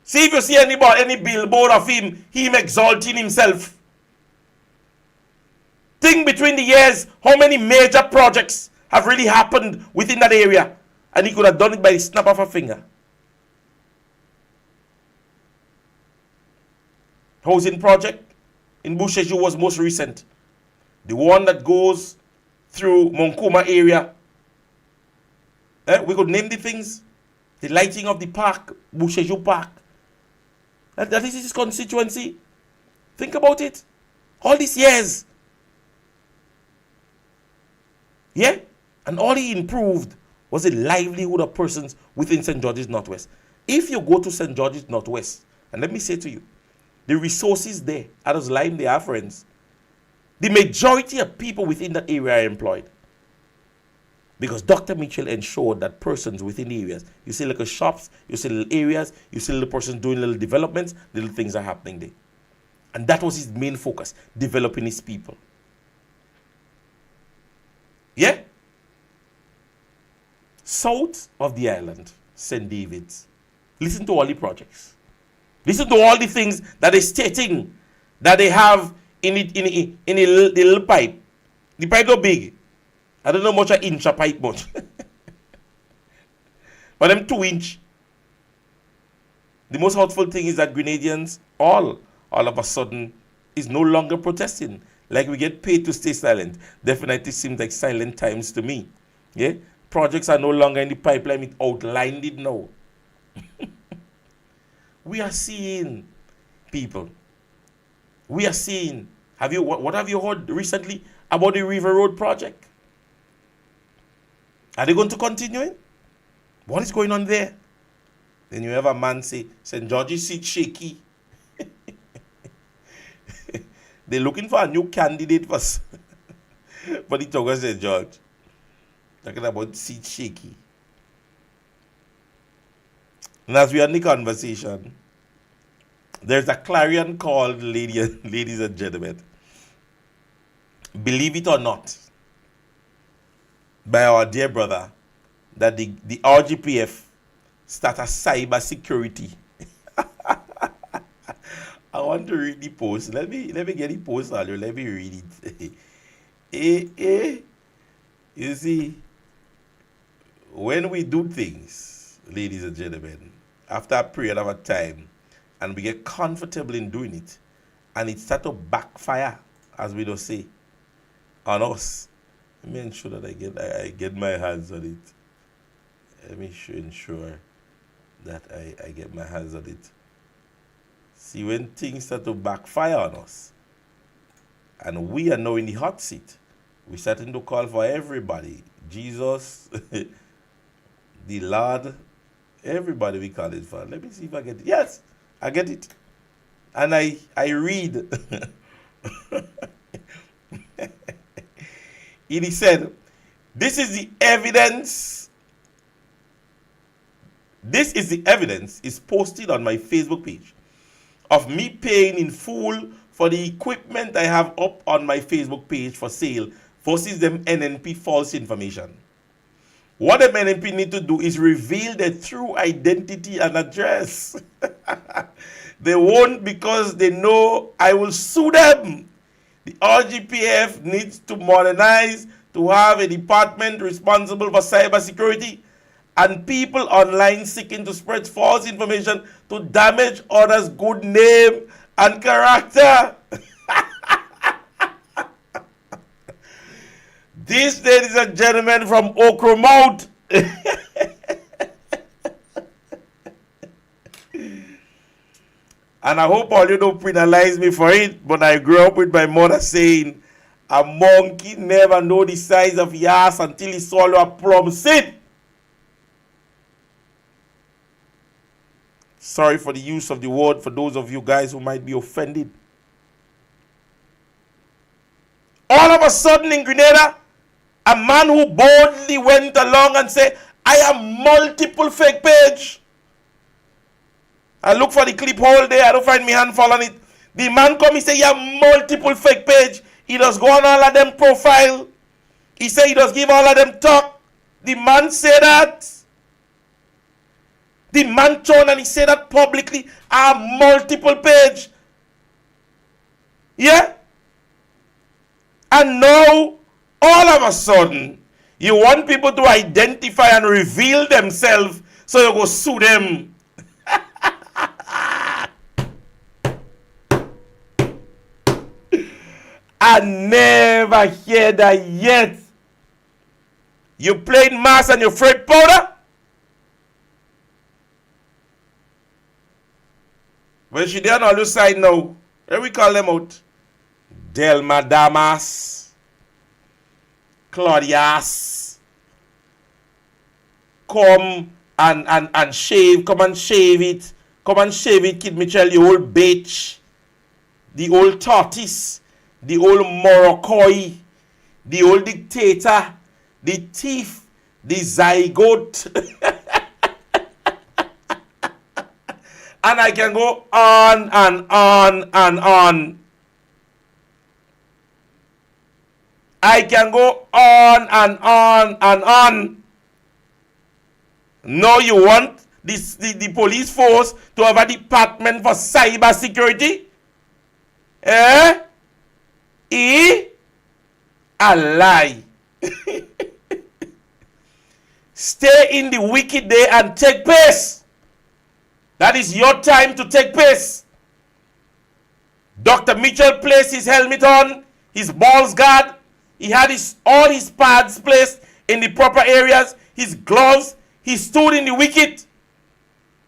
See if you see any billboard of him exalting himself. Think between the years how many major projects have really happened within that area, and he could have done it by the snap of a finger. Housing project in Busheju was most recent. The one that goes through Monkuma area. We could name the things. The lighting of the park, Busheju Park. That is his constituency. Think about it. All these years. Yeah? And all he improved was the livelihood of persons within St. George's Northwest. If you go to St. George's Northwest, and let me say to you, the resources there, others Lime, they are friends. The majority of people within that area are employed. Because Dr. Mitchell ensured that persons within the areas, you see little shops, you see little areas, you see little persons doing little developments, little things are happening there. And that was his main focus, developing his people. Yeah? South of the island, St. David's. Listen to all the projects. Listen to all the things that they're stating that they have in the little pipe. The pipe not big. I don't know much an inch a pipe much. But them 2-inch. The most hurtful thing is that Grenadians all of a sudden is no longer protesting. Like we get paid to stay silent. Definitely seems like silent times to me. Yeah? Projects are no longer in the pipeline. It outlined it now. We are seeing people. We are seeing. What have you heard recently about the River Road project? Are they going to continue it? What is going on there? Then you have a man say, St. George's seat shaky. They're looking for a new candidate for the Togo St. George. Talking about seat shaky. And as we are in the conversation, there's a clarion call, ladies and gentlemen. Believe it or not, by our dear brother, that the RGPF start a cyber security. I want to read the post. Let me get the post on you. Let me read it. You see, when we do things, ladies and gentlemen, after a period of a time, and we get comfortable in doing it, and it start to backfire, as we don't say, on us. Let me ensure that I get my hands on it. Let me ensure that I get my hands on it. See, when things start to backfire on us, and we are now in the hot seat, we're starting to call for everybody. Jesus, the Lord, everybody we call it for. Let me see if I get it. Yes, I get it. And I read. He said, this is the evidence. This is the evidence is posted on my Facebook page of me paying in full for the equipment I have up on my Facebook page for sale versus them NNP false information. What the NNP need to do is reveal their true identity and address. They won't because they know I will sue them. The RGPF needs to modernize to have a department responsible for cybersecurity and people online seeking to spread false information to damage others' good name and character. This, ladies and gentlemen, from Okromouth. And I hope all you don't penalize me for it, but I grew up with my mother saying, a monkey never know the size of your ass until he swallow a plum seed. Sorry for the use of the word for those of you guys who might be offended. All of a sudden in Grenada, a man who boldly went along and said, I have multiple fake page. I look for the clip hole there. I don't find my hand fall on it. The man come, he say, you have multiple fake page. He does go on all of them profile. He say he does give all of them talk. The man say that. The man turned and he said that publicly, a multiple page. Yeah? And now, all of a sudden, you want people to identify and reveal themselves so you go sue them. I never hear that yet. You played mass and you afraid powder? Well, she there on the side now. Where we call them out? Delma Damas. Claudias. Come and shave. Come and shave it. Come and shave it, Kid Mitchell, the old bitch. The old tortoise. The old Morocco, the old dictator, the thief, the zygote. And I can go on and on and on. I can go on and on and on. No, you want the police force to have a department for cyber security? Eh? A lie. Stay in the wicked day and take pace. That is your time to take pace. Dr. Mitchell placed his helmet on, his balls guard. He had all his pads placed in the proper areas, his gloves. He stood in the wicket.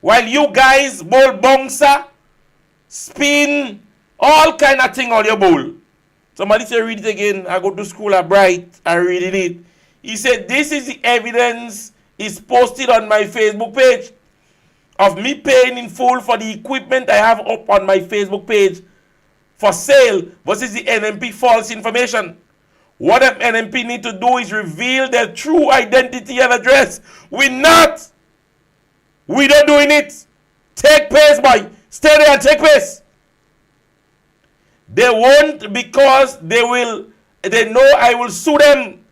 While you guys bowl bouncer, spin, all kind of thing on your bowl. Somebody said, read it again. I go to school at Bright. I read it. He said, this is the evidence is posted on my Facebook page of me paying in full for the equipment I have up on my Facebook page for sale versus the NMP false information. What the NMP need to do is reveal their true identity and address. We're not. We don't doing it. Take pace, boy. Stay there and take pace. They won't because they know I will sue them.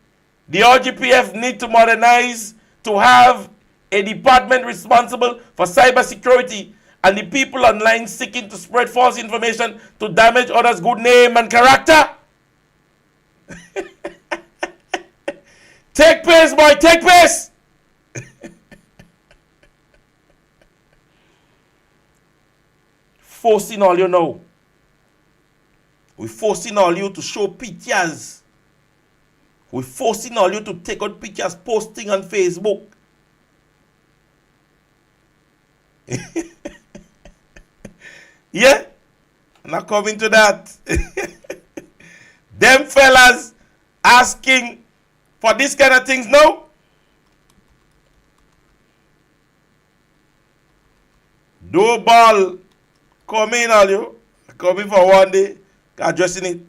The RGPF need to modernize to have a department responsible for cybersecurity and the people online seeking to spread false information to damage others' good name and character. Take pace, boy, take pace. Forcing all you know. We're forcing all you to show pictures. We're forcing all you to take out pictures, posting on Facebook. Yeah? I'm not coming to that. Them fellas asking for this kind of things now. Do ball. Come in all you. Come in for one day. Addressing it.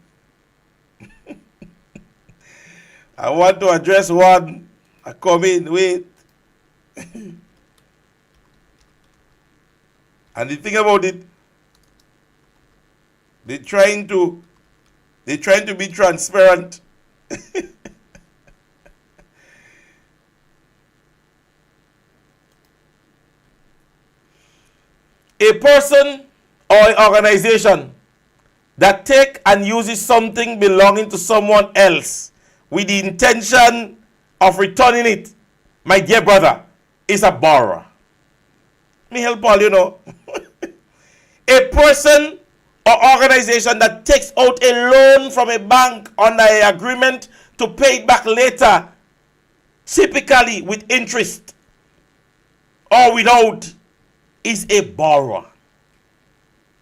I want to address one. I come in, wait. And the thing about it, they're trying to be transparent. A person or an organization that take and uses something belonging to someone else with the intention of returning it, my dear brother, is a borrower. Me help all you know. A person or organization that takes out a loan from a bank on an agreement to pay it back later, typically with interest or without, is a borrower.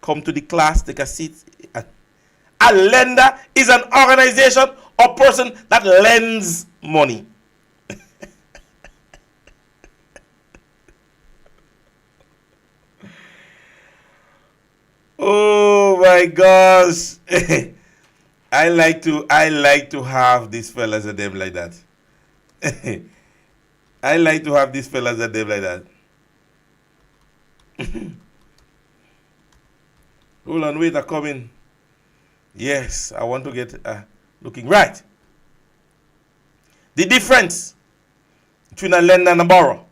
Come to the class, take a seat. A lender is an organization or person that lends money. Oh my gosh. I like to have these fellas and them like that. I like to have these fellas and them like that. Hold on, wait, I'm coming. Yes, I want to get looking right. The difference between a lender and a borrower.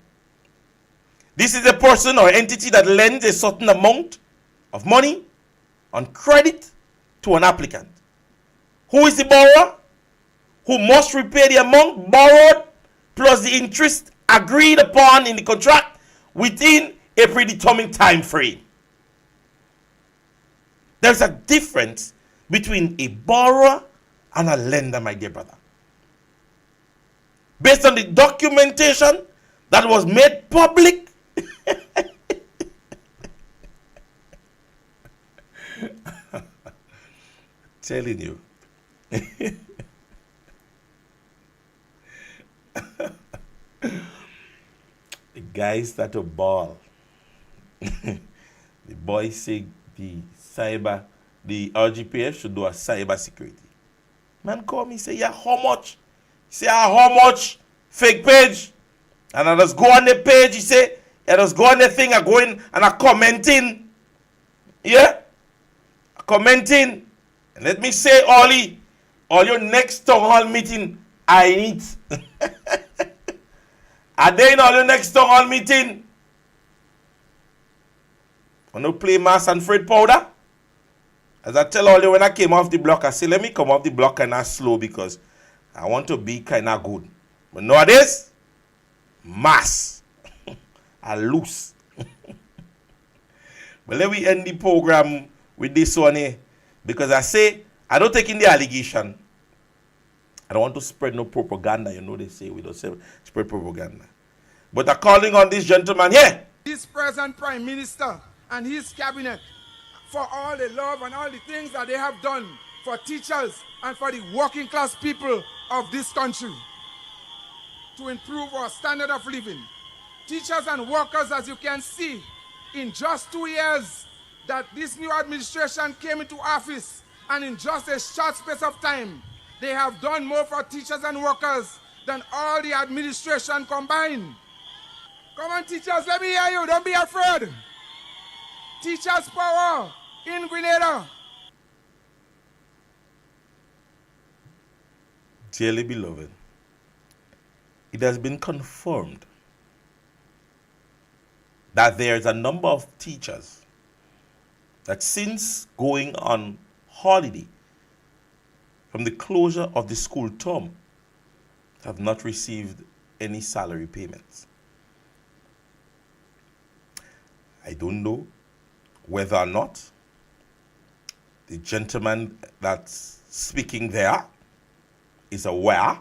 This is a person or entity that lends a certain amount of money on credit to an applicant. Who is the borrower? Who must repay the amount borrowed plus the interest agreed upon in the contract within a predetermined time frame. There's a difference between a borrower and a lender, my dear brother. Based on the documentation that was made public, telling you. The guys start a ball. The boys say the RGPF should do a cyber security. Man call me, say, yeah, how much? Say, how much? Fake page. And I just go on the page, he say, I just go on the thing, I go in and I commenting. Yeah? I commenting. And let me say, Ollie, all your next town hall meeting, I need. Are they in all your next town hall meeting? Want to play mass and Fred powder? As I tell all you when I came off the block, I say, let me come off the block kind of slow because I want to be kind of good. But nowadays, mass. I loose. But let me end the program with this one here. Because I say, I don't take in the allegation. I don't want to spread no propaganda. You know they say we don't spread propaganda. But I'm calling on this gentleman here. This present Prime Minister and his cabinet for all the love and all the things that they have done for teachers and for the working class people of this country to improve our standard of living. Teachers and workers, as you can see, in just 2 years that this new administration came into office, and in just a short space of time, they have done more for teachers and workers than all the administration combined. Come on, teachers, let me hear you. Don't be afraid. Teachers' power in Grenada. Dearly beloved, it has been confirmed that there's a number of teachers that since going on holiday from the closure of the school term have not received any salary payments. I don't know whether or not the gentleman that's speaking there is aware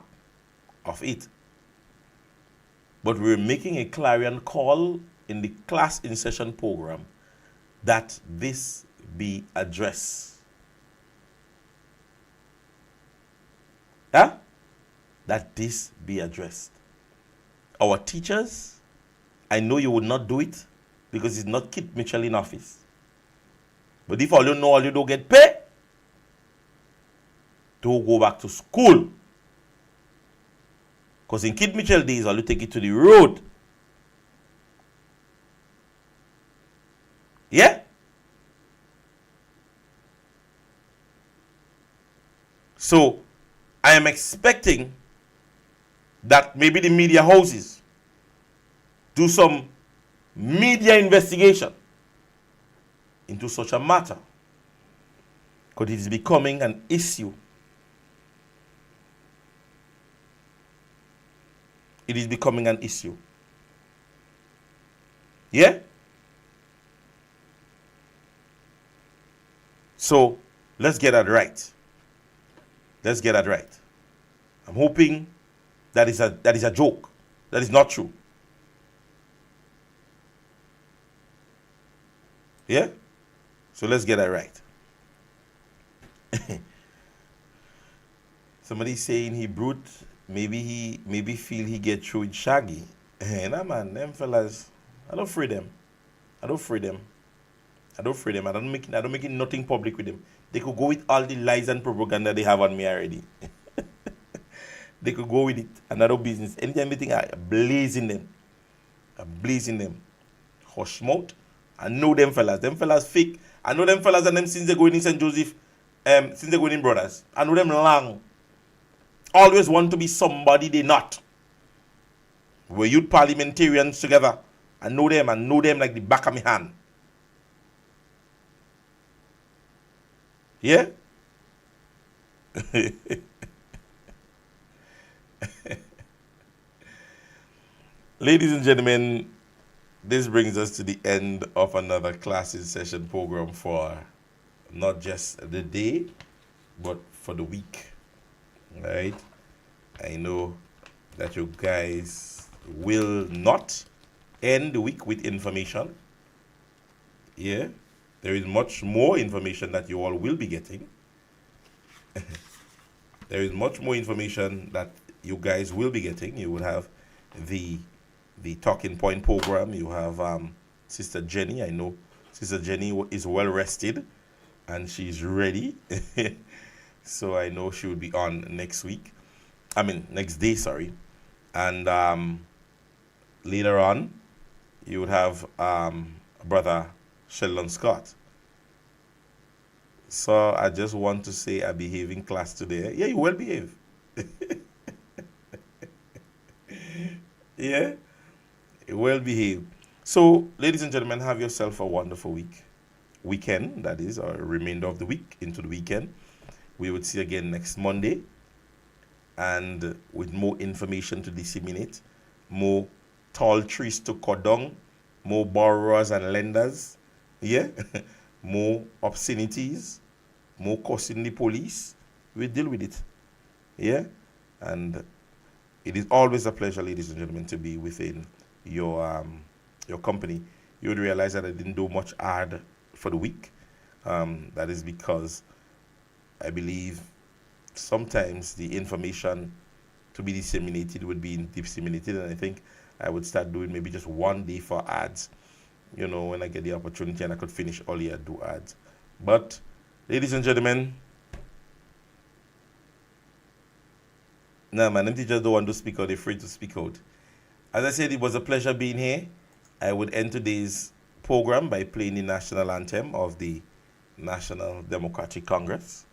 of it. But we're making a clarion call in the class in session program that this be addressed. That this be addressed. Our teachers, I know you would not do it because it's not Kit Mitchell in office. But if all you know, all you don't get paid, don't go back to school. Because in Kit Mitchell days, all you take it to the road. Yeah? So, I am expecting that maybe the media houses do some media investigation into such a matter. Because it is becoming an issue. It is becoming an issue. Yeah? So, let's get that right. Let's get that right. I'm hoping that is a joke. That is not true. Yeah? So let's get that right. Somebody saying he brute, maybe feel he get through with Shaggy. Nah man, them fellas, I don't free them. I don't make nothing public with them. They could go with all the lies and propaganda they have on me already. They could go with it. Another business. Anytime they think I'm blazing them. Hush mouth. I know them fellas. Them fellas fake. I know them fellas and them since they going in St. Joseph. Since they going in Brothers. I know them long. Always want to be somebody they not. We're youth parliamentarians together. I know them like the back of my hand. Yeah? Ladies and gentlemen, this brings us to the end of another classes session program for not just the day, but for the week. Right? I know that you guys will not end the week with information. Yeah? There is much more information that you all will be getting. There is much more information that you guys will be getting. You will have the talking point program. You have Sister Jenny. I know Sister Jenny is well rested and she's ready. So I know she will be on next day, sorry. And later on, you would have Brother Sheldon Scott. So I just want to say I behave in class today. Yeah, you will behave. Yeah, you will behave. So, ladies and gentlemen, have yourself a wonderful weekend, that is, or remainder of the week into the weekend. We would see again next Monday, and with more information to disseminate, more tall trees to cut down, more borrowers and lenders, yeah, more obscenities, more cursing the police. We deal with it, yeah, and it is always a pleasure, ladies and gentlemen, to be within your company. You would realize that I didn't do much ad for the week. That is because I believe sometimes the information to be disseminated would be disseminated, and I think I would start doing maybe just one day for ads, you know, when I get the opportunity and I could finish all year do ads. But, ladies and gentlemen, no man, them teachers don't want to speak out, they're afraid to speak out. As I said, it was a pleasure being here. I would end today's program by playing the national anthem of the National Democratic Congress.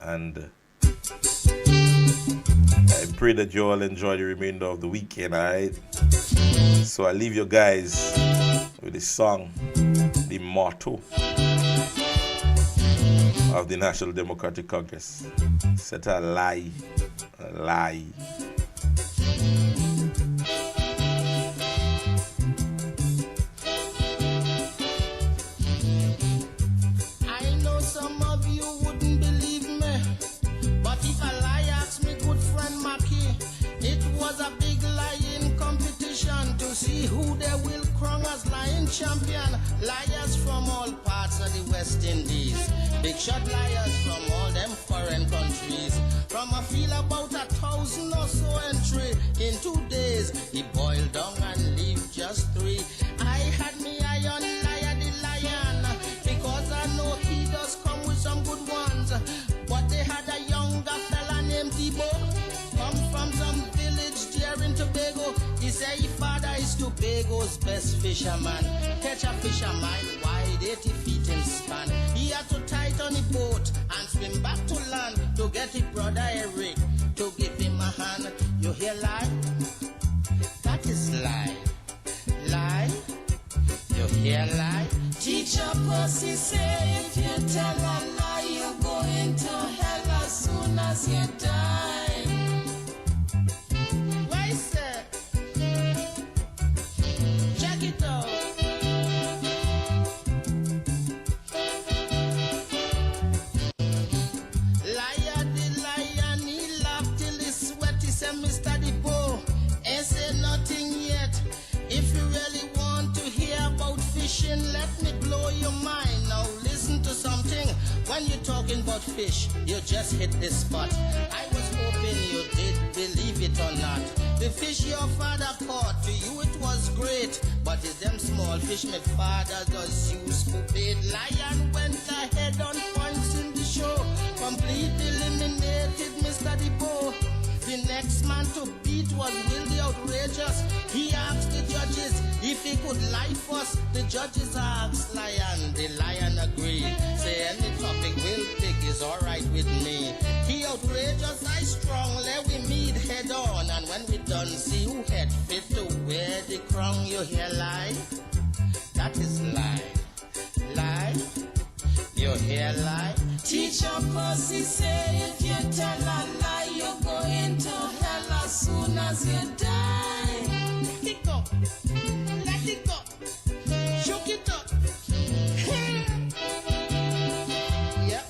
And I pray that you all enjoy the remainder of the weekend, alright? So I leave you guys with the song, the motto of the National Democratic Congress. Set a lie. A lie. I know some of you wouldn't believe me, but if a lie asked me good friend Mackie, it was a big lying competition to see who they will crown as lying champion. Liars from all parts of the West Indies, big shot liars from all them foreign countries. From a feel about 1,000 or so entry in 2 days, he boiled down and leave just 3. I had me eye on Liar the Lion, because I know he does come with some good ones. But they had a younger fella named Debo, come from some village there in Tobago. He say his father is Tobago's best fisherman. Catch a fisherman wide 80 feet in span. He had to tight on the boat and swim back to land to get his brother Eric to give him a hand. You hear lie? That is lie. Lie? You hear lie? Teacher Pussy say if you tell a lie, you go into hell as soon as you die. Why, sir? Check it out. Liar the lion, he laughed till he sweat. He said, Mr. Depot, ain't say nothing yet. If you really want to hear about fishing, let me blow your mind. Now listen to something. When you're talking about fish, you just hit the spot. I was hoping you did believe it or not. The fish your father caught, to you it was great, but it's them small fish my father does use for bait. Lion went ahead on points in the show, completely eliminated Mr. Depot. The next man to beat was really outrageous. He asked the judges if he could lie first. The judges asked Lion, the Lion agreed. Say any topic we'll pick is alright with me. He outrageous, I strong, let we meet head head on, and when we done see who head fit to wear the crown, your hair lie. That is lie. Lie. Your hair lie. Teacher Percy say if you tell a lie, you're going to hell as soon as you die. Let it go. Let it go. Shook it up. Yep.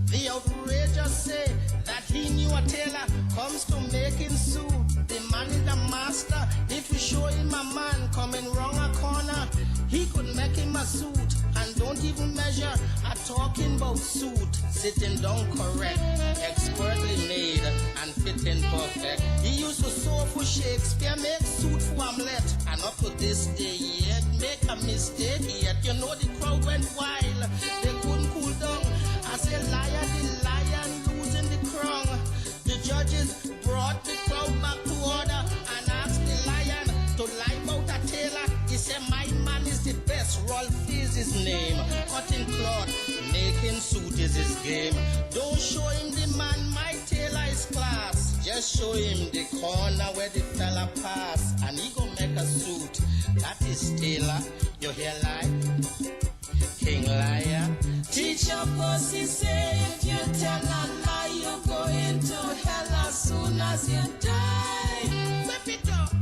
The outrageous say that he knew a tailor comes to making suit. The man is the master. If you show him a man coming round a corner, he could make him a suit and don't even measure. A talking about suit, sitting down correct, expertly made and fitting perfect. He used to sew for Shakespeare, make suit for Hamlet, and up to this day yet make a mistake yet. You know the crowd went wild, they couldn't cool down. I say liar, the lion losing the crown. The judges brought the crowd back to order and asked the lion to lie about a tailor. He said, my man is the best, Rolf is his name. Cutting cloth, making suit is his game. Don't show him the man, my tailor is class. Just show him the corner where the fella pass, and he gon' make a suit. That is tailor, your hair lie, king liar. Teacher Percy say if you tell a lie, you're going to hell as soon as you die. Whip it up.